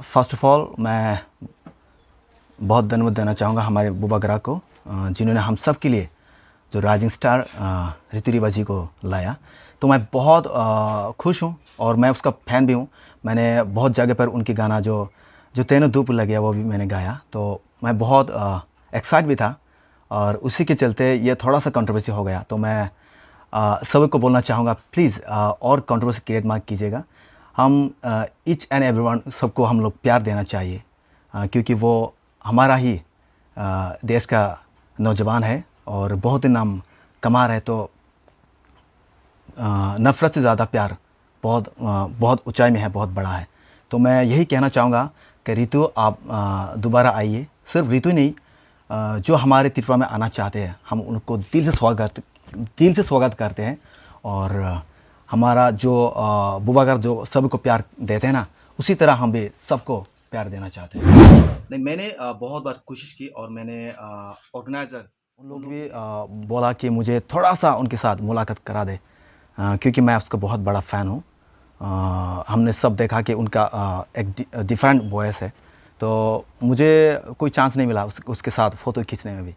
First of all मैं बहुत धन्यवाद देना चाहूँगा हमारे बुबा ग्राहक को, जिन्होंने हम सब के लिए जो राइजिंग स्टार ऋतु रिवा जी को लाया। तो मैं बहुत खुश हूँ और मैं उसका फ़ैन भी हूँ। मैंने बहुत जगह पर उनकी गाना जो जो तेनों धूप लगे वो भी मैंने गाया, तो मैं बहुत एक्साइट भी था और उसी के चलते ये थोड़ा सा कंट्रोवर्सी हो गया। तो मैं सभी को बोलना चाहूँगा, प्लीज़ और कंट्रोवर्सी क्रिएट मत कीजिएगा। हम ईच एंड एवरीवन सबको हम लोग प्यार देना चाहिए, क्योंकि वो हमारा ही देश का नौजवान है और बहुत ही नाम कमा रहे। तो नफ़रत से ज़्यादा प्यार बहुत ऊंचाई में है, बहुत बड़ा है। तो मैं यही कहना चाहूँगा कि ऋतु आप दोबारा आइए। सिर्फ ऋतु नहीं, जो हमारे त्रिपुरा में आना चाहते हैं हम उनको दिल से स्वागत करते हैं। और हमारा जो बुबागर जो सबको प्यार देते हैं ना, उसी तरह हम भी सबको प्यार देना चाहते हैं। नहीं, मैंने बहुत बार कोशिश की और मैंने ऑर्गेनाइज़र उन लोग भी बोला कि मुझे थोड़ा सा उनके साथ मुलाकात करा दे, क्योंकि मैं उसका बहुत बड़ा फ़ैन हूँ। हमने सब देखा कि उनका एक डिफरेंट वॉइस है, तो मुझे कोई चांस नहीं मिला उसके साथ फ़ोटो खींचने में भी।